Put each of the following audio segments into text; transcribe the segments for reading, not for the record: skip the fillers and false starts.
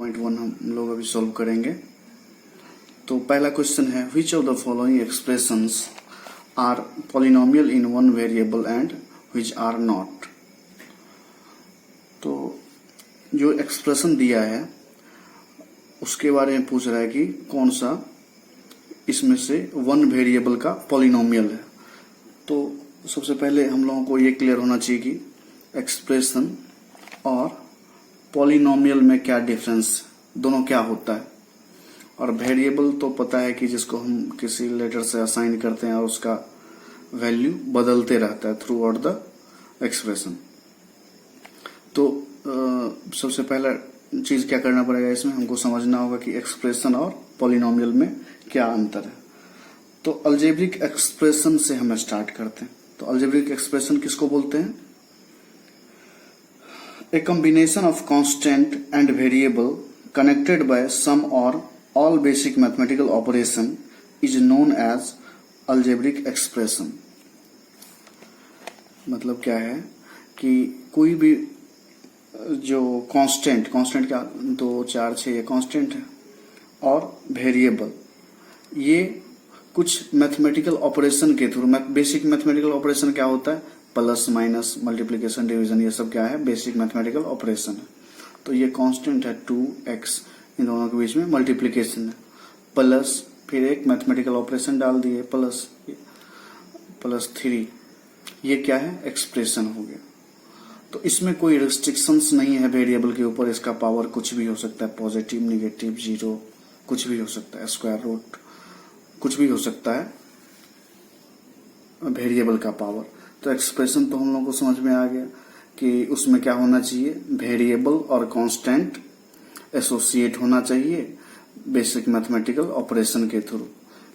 1 हम लोग अभी सॉल्व करेंगे। तो पहला क्वेश्चन है which of the following expressions are polynomial in one variable and which are not. तो जो एक्सप्रेशन दिया है उसके बारे में पूछ रहा है कि कौन सा इसमें से वन वेरिएबल का पॉलिनोमियल है। तो सबसे पहले हम लोगों को ये क्लियर होना चाहिए कि एक्सप्रेशन और पॉलिनोमियल में क्या डिफरेंस, दोनों क्या होता है। और वेरिएबल तो पता है कि जिसको हम किसी लेटर से असाइन करते हैं और उसका वैल्यू बदलते रहता है थ्रू आउट द एक्सप्रेशन। तो सबसे पहला चीज क्या करना पड़ेगा, इसमें हमको समझना होगा कि एक्सप्रेशन और पॉलिनोमियल में क्या अंतर है। तो अलजेब्रिक एक्सप्रेशन से हम स्टार्ट करते हैं। तो अलजेब्रिक एक्सप्रेशन किसको बोलते हैं? A combination of constant and variable connected by some or all basic mathematical operation is known as algebraic expression. मतलब क्या है कि कोई भी जो कांस्टेंट क्या 2 4 6 ये कांस्टेंट है और वेरिएबल, ये कुछ मैथमेटिकल ऑपरेशन के थ्रू, बेसिक मैथमेटिकल ऑपरेशन क्या होता है, प्लस माइनस मल्टीप्लिकेशन डिवीजन, ये सब क्या है, बेसिक मैथमेटिकल ऑपरेशन है। तो ये कांस्टेंट है 2x, इन दोनों के बीच में मल्टीप्लिकेशन है, प्लस फिर एक मैथमेटिकल ऑपरेशन डाल दिए +3, ये क्या है, एक्सप्रेशन हो गया। तो इसमें कोई रिस्ट्रिक्शंस नहीं है वेरिएबल के ऊपर, इसका पावर कुछ भी हो सकता है, पॉजिटिव, नेगेटिव, 0, कुछ भी हो सकता है, स्क्वायर रूट, कुछ भी हो सकता है वेरिएबल का पावर। तो एक्सप्रेशन तो हम लोगों को समझ में आ गया कि उसमें क्या होना चाहिए, वेरिएबल और कांस्टेंट एसोसिएट होना चाहिए बेसिक मैथमेटिकल ऑपरेशन के थ्रू।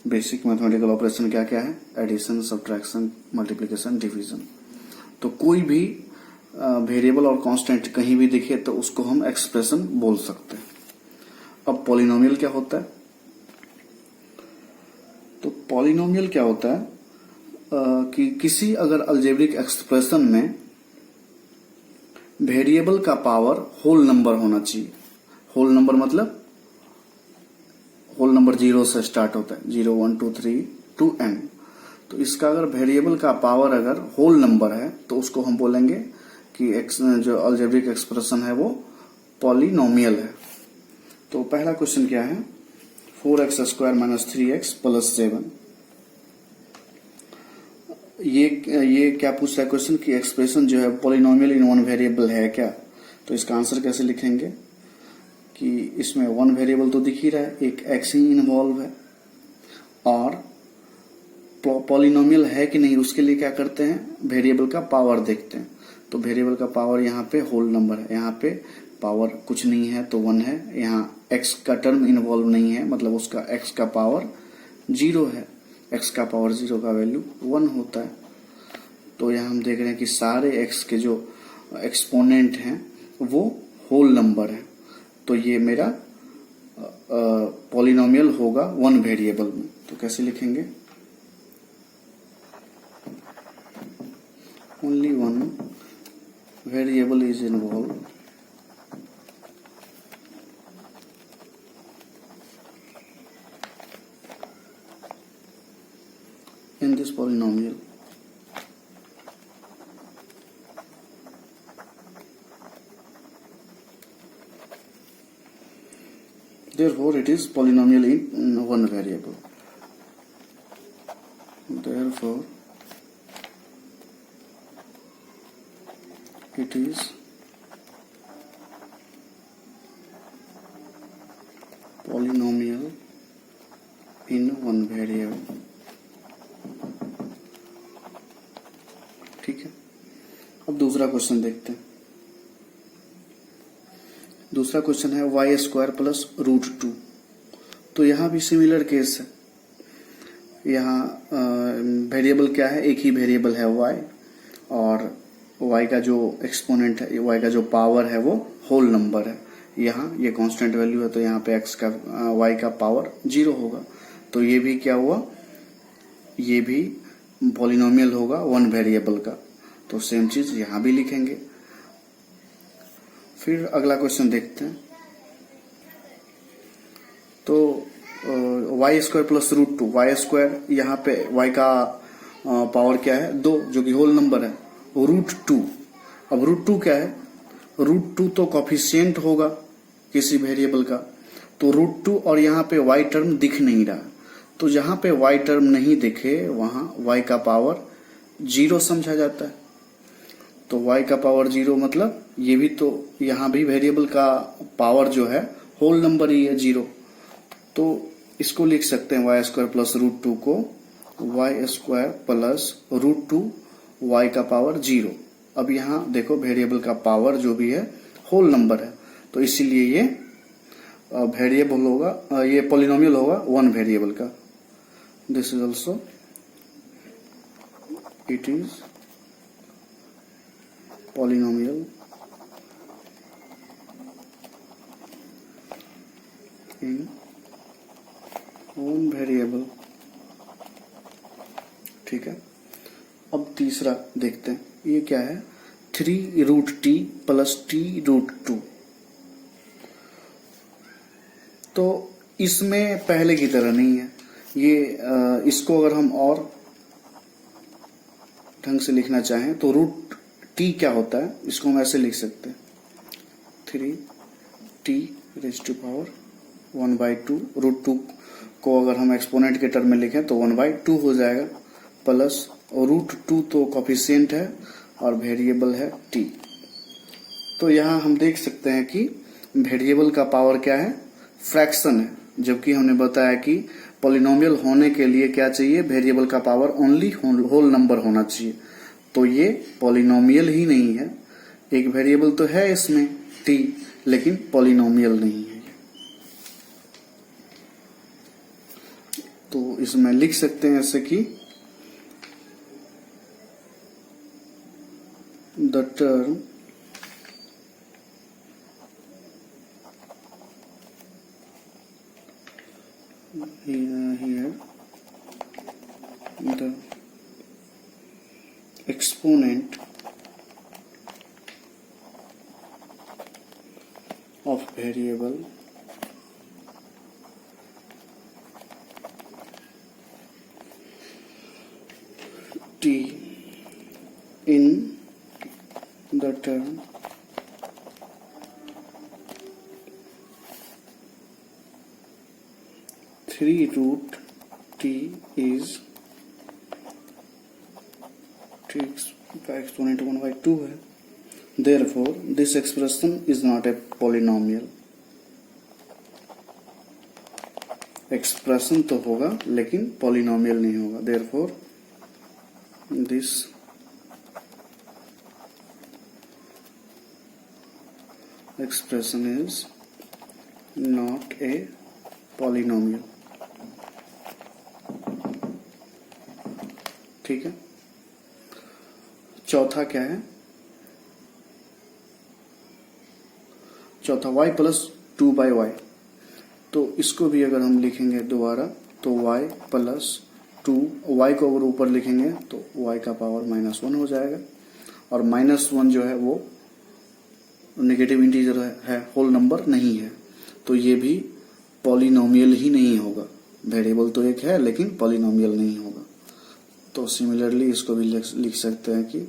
बेसिक मैथमेटिकल ऑपरेशन क्या क्या है, एडिशन, सब्ट्रैक्शन, मल्टीप्लिकेशन, डिवीजन। तो कोई भी वेरिएबल और कांस्टेंट कहीं भी दिखे तो उसको हम एक्सप्रेशन बोल सकते हैं। अब पॉलिनोमियल क्या होता है? तो पॉलिनोमियल क्या होता है कि किसी अगर अलजेब्रिक एक्सप्रेशन में वेरिएबल का पावर होल नंबर होना चाहिए। होल नंबर मतलब होल नंबर 0 से स्टार्ट होता है, 0 1 2 3 to n। तो इसका अगर वेरिएबल का पावर अगर होल नंबर है तो उसको हम बोलेंगे कि जो अलजेब्रिक एक्सप्रेशन है वो पॉलिनोमियल है। तो पहला क्वेश्चन क्या है, 4x² - 3x + 7। ये क्या पूछ रहा है क्वेश्चन कि एक्सप्रेशन जो है पॉलिनोमियल इन वन वेरिएबल है क्या। तो इसका आंसर कैसे लिखेंगे कि इसमें वन वेरिएबल तो दिख ही रहा है, एक x ही इन्वॉल्व है, और पॉलिनोमियल है कि नहीं उसके लिए क्या करते हैं, वेरिएबल का पावर देखते हैं। तो वेरिएबल का पावर यहाँ पे होल नंबर है, यहाँ पे पावर कुछ नहीं है तो 1 है, यहाँ x का टर्म इन्वॉल्व नहीं है, मतलब उसका x का पावर 0 है, x का पावर 0 का वैल्यू 1 होता है। तो यहाँ हम देख रहे हैं कि सारे x के जो एक्सपोनेंट हैं वो होल नंबर है। तो ये मेरा पॉलिनोमियल होगा वन वेरिएबल में। तो कैसे लिखेंगे, only one variable is involve in this polynomial. Therefore, it is polynomial in one variable. Therefore, it is polynomial in one variable. ठीक है। अब दूसरा क्वेश्चन देखते हैं। दूसरा क्वेश्चन है y² + √2। तो यहाँ भी सिमिलर केस है। यहाँ वेरिएबल क्या है, एक ही वेरिएबल है y, और y का जो एक्सपोनेंट है, y का जो पावर है वो होल नंबर है। यहाँ ये कांस्टेंट वैल्यू है तो यहाँ पे y का पावर 0 होगा। तो ये भी क्या हुआ, ये भी पॉलिनोमियल होगा वन वेरिएबल का। तो सेम चीज यहां भी लिखेंगे। फिर अगला क्वेश्चन देखते हैं। तो y square plus root two, y square यहाँ पे वाई का पावर क्या है 2 जो कि होल नंबर है, रूट टू। अब रूट टू क्या है, रूट टू तो कॉफिशिएंट होगा किसी वेरिएबल का, तो रूट टू और यहाँ पे वाई टर्म दिख नहीं रहा, तो जहां पे वाई टर्म नहीं दिखे वहां वाई का पावर 0 समझा जाता है। तो वाई का पावर 0 मतलब ये भी तो यहाँ भी वेरिएबल का पावर जो है होल नंबर ही है 0, तो इसको लिख सकते हैं Y square plus root two को Y square plus root two Y का पावर 0। अब यहाँ देखो वेरिएबल का पावर जो भी है होल नंबर है, तो इसीलिए ये वेरिएबल होगा, ये पॉलिनोमियल होगा 1 वेरिएबल का। This is also it is polynomial in 1 variable. ठीक है, अब तीसरा देखते हैं, ये क्या है 3 root t plus t root two. तो इसमें पहले की तरह नहीं है ये, इसको अगर हम और ढंग से लिखना चाहें तो रूट टी क्या होता है, इसको हम ऐसे लिख सकते हैं 3t raise to power 1/2। Root two को अगर हम एक्सपोनेंट के टर्म में लिखें तो 1/2 हो जाएगा, प्लस रूट टू तो कॉफिशिएंट है और वेरिएबल है t। तो यहाँ हम देख सकते हैं कि वेरिएबल का पावर क्या है, फ्रैक्शन है, जबकि हमने बताया कि पॉलिनोमियल होने के लिए क्या चाहिए, वेरिएबल का पावर ओनली होल नंबर होना चाहिए। तो ये पॉलिनोमियल ही नहीं है, एक वेरिएबल तो है इसमें t, लेकिन पॉलिनोमियल नहीं है। तो इसमें लिख सकते हैं ऐसे कि the term here the exponent of variable t in the term 3 root t is t का एक्सपोनेंट 1/2 है। Therefore, this expression is not a polynomial. Expression तो होगा लेकिन पॉलिनोमियल नहीं होगा। Therefore, this expression is not a polynomial. ठीक है, चौथा क्या है, चौथा y प्लस 2/y। तो इसको भी अगर हम लिखेंगे दोबारा तो y प्लस 2, y को अगर ऊपर लिखेंगे तो y का पावर -1 हो जाएगा, और -1 जो है वो नेगेटिव इंटीजर है, होल नंबर नहीं है, तो ये भी पॉलिनोमियल ही नहीं होगा। वेरिएबल तो एक है लेकिन पॉलिनोमियल नहीं होगा। तो सिमिलरली इसको भी लिख सकते हैं कि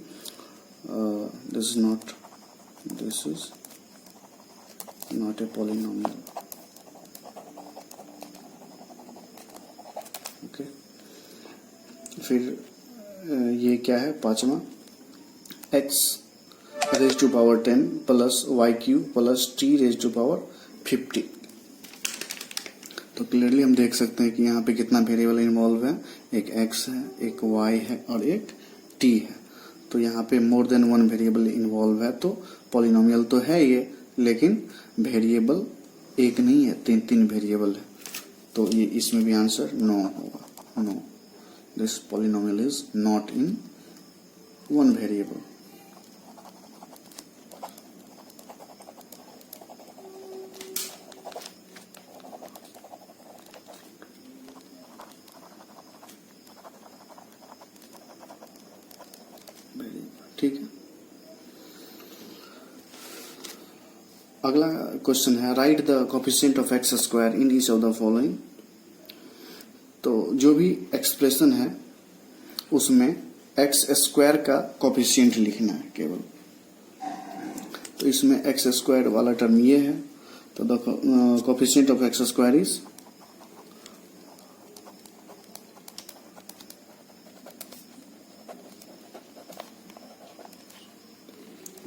this is not a polynomial. Okay, फिर ये क्या है पांचवा, x raise to power 10 plus y cube plus t raise to power 50। तो क्लियरली हम देख सकते हैं कि यहाँ पे कितना वेरिएबल इन्वॉल्व है, एक x है, एक y है और एक t है। तो यहाँ पे मोर देन 1 वेरिएबल इन्वॉल्व है, तो पॉलिनोमियल तो है ये, लेकिन वेरिएबल एक नहीं है, 3 वेरिएबल है। तो ये इसमें भी आंसर नो होगा, no, this polynomial is not in 1 variable. ठीक है, अगला क्वेश्चन है write the coefficient of x square in each of the following. तो जो भी एक्सप्रेशन है उसमें एक्स स्क्वायर का कोफिशिएंट लिखना है केवल। तो इसमें एक्स स्क्वायर वाला टर्म ये है, तो the coefficient of x square is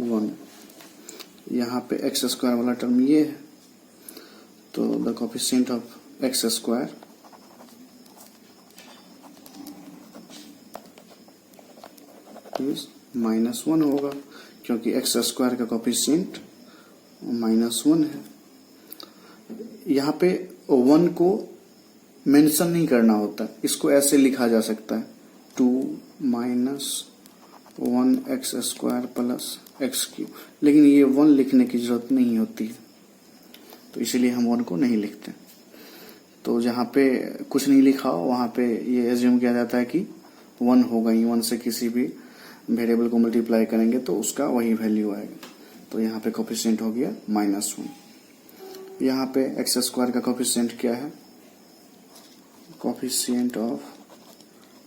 1। यहाँ पे एक्स स्क्वायर वाला टर्म ये है, तो the coefficient of x square is -1 होगा, क्योंकि एक्स स्क्वायर का कोफिशिएंट -1 है। यहाँ पे 1 को मेंशन नहीं करना होता, इसको ऐसे लिखा जा सकता है 2 - 1 x square plus x cube, लेकिन ये 1 लिखने की जरूरत नहीं होती है, तो इसीलिए हम 1 को नहीं लिखते। तो जहाँ पे कुछ नहीं लिखा हो वहाँ पे ये एज्यूम किया जाता है कि 1 होगा ही, 1 से किसी भी वेरिएबल को मल्टीप्लाई करेंगे तो उसका वही वैल्यू आएगा। तो यहाँ पे कोफिशिएंट हो गया -1। यहाँ पे एक्स स्क्वायर का कोफिशिएंट क्या है, कोफिशिएंट ऑफ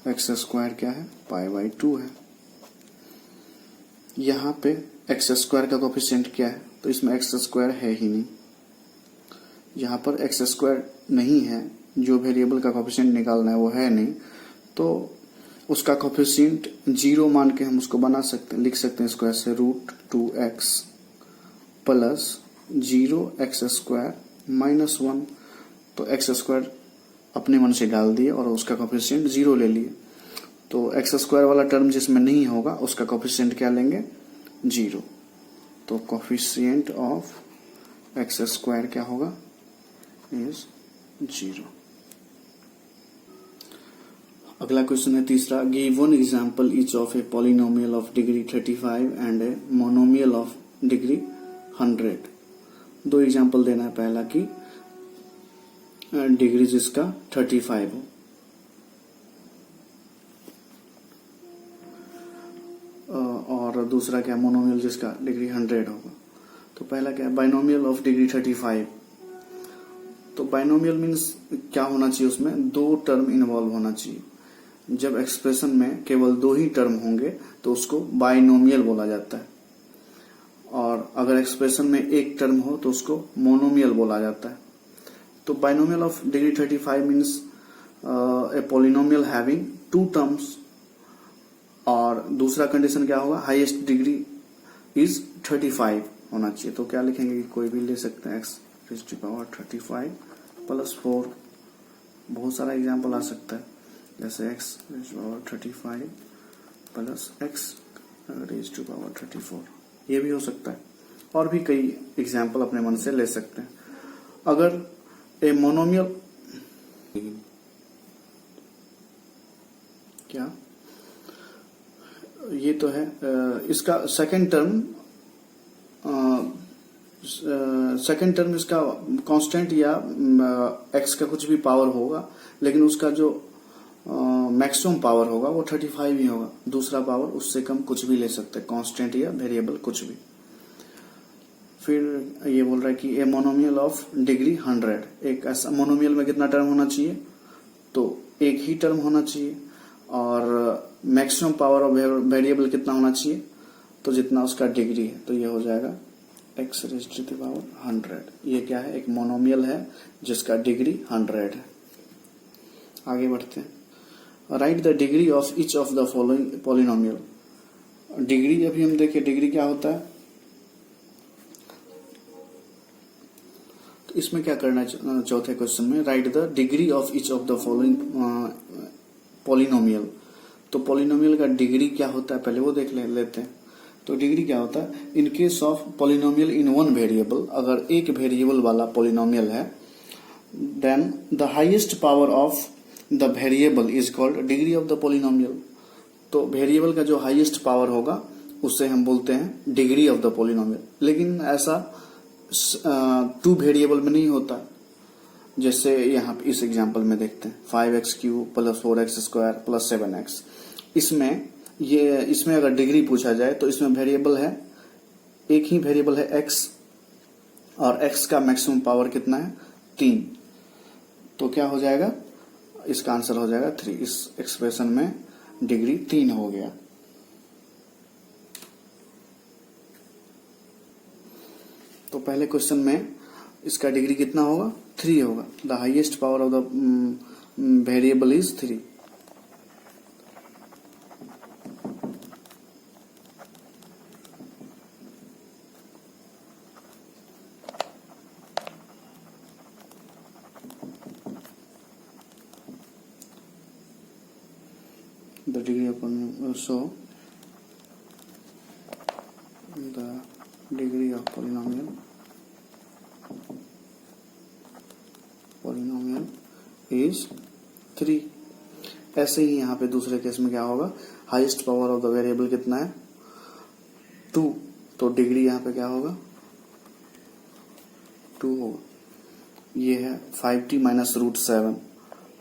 एक्स स्क्वायर क्या है, π/2 है। यहाँ पे एक्स स्क्वायर का कोफिशिएंट क्या है, तो इसमें एक्स स्क्वायर है ही नहीं, यहाँ पर एक्स स्क्वायर नहीं है, जो वेरिएबल का कोफिशिएंट निकालना है वो है नहीं, तो उसका कोफिशिएंट 0 मान के हम उसको बना सकते हैं, लिख सकते हैं इसको ऐसे √2x प्लस 0x स्क्वायर -1। तो एक्स स्क्वायर अपने मन से डाल दिए और उसका कोफिशिएंट 0 ले लिए, तो एक्स स्क्वायर वाला टर्म जिसमें नहीं होगा उसका कोफिशिएंट क्या लेंगे, 0। तो कोफिशिएंट ऑफ एक्स स्क्वायर क्या होगा, इज 0। अगला क्वेश्चन है तीसरा, give one example each of a polynomial of degree 35 and a monomial of degree 100। 2 example देना है, पहला कि डिग्री जिसका 35 हो, और दूसरा क्या मोनोमियल जिसका डिग्री 100 होगा। तो पहला क्या है, बाइनोमियल ऑफ डिग्री 35। तो बाइनोमियल मीन्स क्या होना चाहिए, उसमें 2 टर्म इन्वॉल्व होना चाहिए। जब एक्सप्रेशन में केवल 2 ही टर्म होंगे तो उसको बाइनोमियल बोला जाता है, और अगर एक्सप्रेशन में 1 टर्म हो तो उसको मोनोमियल बोला जाता है। तो binomial of degree 35 means a polynomial having 2 terms, और दूसरा कंडीशन क्या होगा, हाईएस्ट डिग्री इज 35 होना चाहिए। तो क्या लिखेंगे कि कोई भी ले सकते हैं, x⁵35 + 4। बहुत सारा एग्जाम्पल आ सकता है, जैसे x⁵35 + x⁵34, ये भी हो सकता है, और भी कई एग्जाम्पल अपने मन से ले सकते हैं। अगर ए मोनोमियल क्या, ये तो है इसका सेकंड टर्म इसका कांस्टेंट या x का कुछ भी पावर होगा, लेकिन उसका जो मैक्सिमम पावर होगा वो 35 ही होगा। दूसरा पावर उससे कम कुछ भी ले सकते हैं, कांस्टेंट या वेरिएबल कुछ भी। फिर ये बोल रहा है कि ए मोनोमियल ऑफ डिग्री 100। एक ऐसा मोनोमियल में कितना टर्म होना चाहिए, तो 1 ही टर्म होना चाहिए, और मैक्सिमम पावर ऑफ वेरिएबल कितना होना चाहिए, तो जितना उसका डिग्री है, तो ये हो जाएगा x⁻100। ये क्या है, एक मोनोमियल है जिसका डिग्री 100 है। आगे बढ़ते हैं, right the degree of each of the following polynomial. Degree अभी हम देखें, डिग्री क्या होता है, तो इसमें क्या करना है, चौथे क्वेश्चन में right the degree of each of the following polynomial. तो पॉलिनोमियल का डिग्री क्या होता है पहले वो देख लेते हैं। तो डिग्री क्या होता है, in case of polynomial in 1 variable, अगर एक वेरिएबल वाला पॉलिनोमियल है, then the highest power of the variable is called degree of the polynomial. तो वेरिएबल का जो हाईएस्ट पावर होगा उससे हम बोलते हैं डिग्री ऑफ द पॉलिनोमियल। लेकिन ऐसा 2 वेरिएबल में नहीं होता, जैसे यहाँ इस एग्जांपल में देखते हैं 5x³ + 4x² + 7x। इसमें अगर डिग्री पूछा जाए तो इसमें वेरिएबल है, एक ही वेरिएबल है x, और x का मैक्सिमम पावर कितना है 3, तो क्या हो जाएगा, इसका आंसर हो जाएगा 3। इस एक्सप्रेशन में डिग्री 3 हो गया। तो पहले क्वेश्चन में इसका डिग्री कितना होगा 3 होगा। The highest power of the variable is 3। The degree of so the degree of polynomial is 3। ऐसे ही यहाँ पे दूसरे केस में क्या होगा, highest power of the variable कितना है 2, तो डिग्री यहाँ पे क्या होगा 2 होगा। ये है 5t माइनस रूट 7,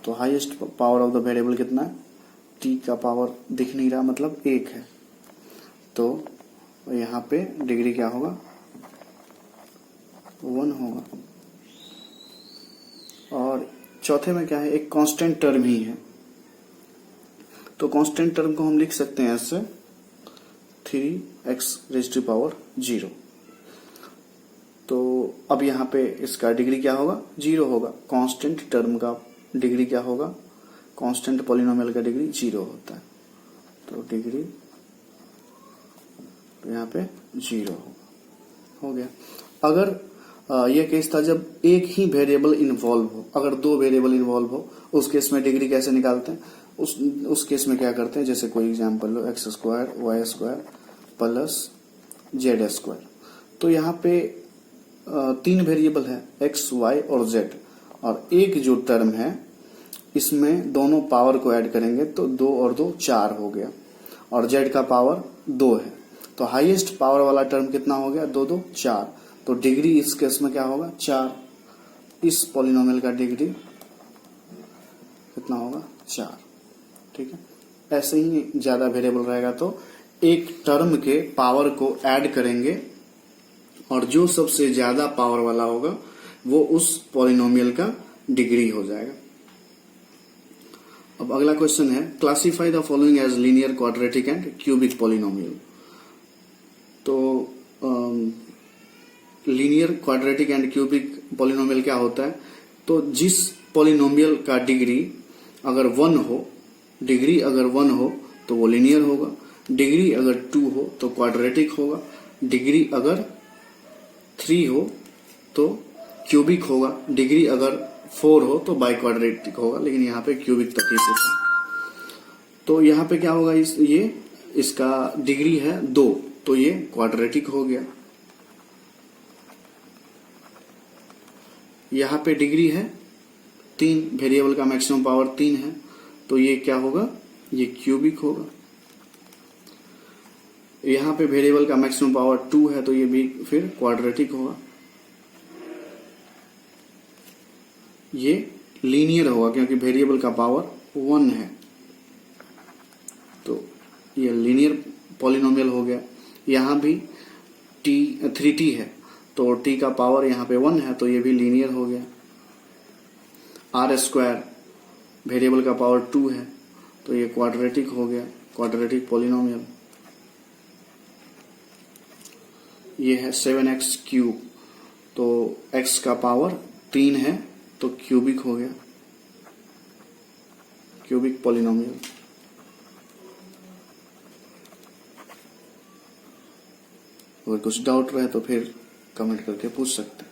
तो highest power of the variable कितना है, t का पावर दिख नहीं रहा मतलब 1 है, तो यहाँ पे डिग्री क्या होगा 1 होगा। और चौथे में क्या है, एक कांस्टेंट टर्म ही है, तो कांस्टेंट टर्म को हम लिख सकते हैं ऐसे 3x रेज़ टू पावर 0। तो अब यहाँ पे इसका डिग्री क्या होगा 0 होगा। कांस्टेंट टर्म का डिग्री क्या होगा, कांस्टेंट पॉलिनोमियल का डिग्री 0 होता है, तो डिग्री तो यहाँ पे 0 होगा। हो गया। अगर यह केस था जब एक ही वेरिएबल इन्वॉल्व हो, अगर 2 वेरिएबल इन्वॉल्व हो, उस केस में डिग्री कैसे निकालते हैं, उस केस में क्या करते हैं, जैसे कोई एग्जांपल लो x² y² प्लस z²। तो यहाँ पे 3 वेरिएबल है x, y और z, और एक जो टर्म है इसमें दोनों पावर को ऐड करेंगे तो 2 और 2 4 हो गया, और z का पावर 2 है, तो हाईएस्ट पावर वाला टर्म कितना हो गया 2 2 4, तो डिग्री इस केस में क्या होगा 4। इस पॉलिनोमियल का डिग्री कितना होगा 4। ठीक है। ऐसे ही ज्यादा वेरिएबल रहेगा तो एक टर्म के पावर को ऐड करेंगे और जो सबसे ज्यादा पावर वाला होगा वो उस पॉलिनोमियल का डिग्री हो जाएगा। अब अगला क्वेश्चन है, classify the following as linear, quadratic and cubic polynomial. तो linear, quadratic and cubic polynomial क्या होता है, तो जिस पॉलिनोमियल का डिग्री अगर 1 हो, डिग्री अगर 1 हो तो वो लीनियर होगा, डिग्री अगर 2 हो तो क्वाड्रेटिक होगा, डिग्री अगर 3 हो तो क्यूबिक होगा, डिग्री अगर 4 हो तो बाई क्वाड्रेटिक होगा, लेकिन यहाँ पे क्यूबिक तक ही पूछा। तो यहाँ पे क्या होगा, इसका डिग्री है 2, तो ये क्वाड्रेटिक हो गया। यहाँ पे डिग्री है 3, वेरिएबल का मैक्सिमम पावर 3 है, तो ये क्या होगा, ये क्यूबिक होगा। यहाँ पे वेरिएबल का मैक्सिमम पावर 2 है, तो ये भी फिर क्वाड्रेटिक होगा। ये लीनियर होगा क्योंकि वेरिएबल का पावर 1 है, तो ये लीनियर पॉलिनोमियल हो गया। यहाँ भी 3t है, तो t का पावर यहाँ पे 1 है, तो ये भी लीनियर हो गया। r² वेरिएबल का पावर 2 है, तो ये क्वाड्रेटिक हो गया, क्वाड्रेटिक पॉलिनोमियल। ये है 7x³, तो x का पावर 3 है, तो क्यूबिक हो गया, क्यूबिक पॉलिनोमियल। अगर कुछ डाउट रहे तो फिर कमेंट करके पूछ सकते हैं।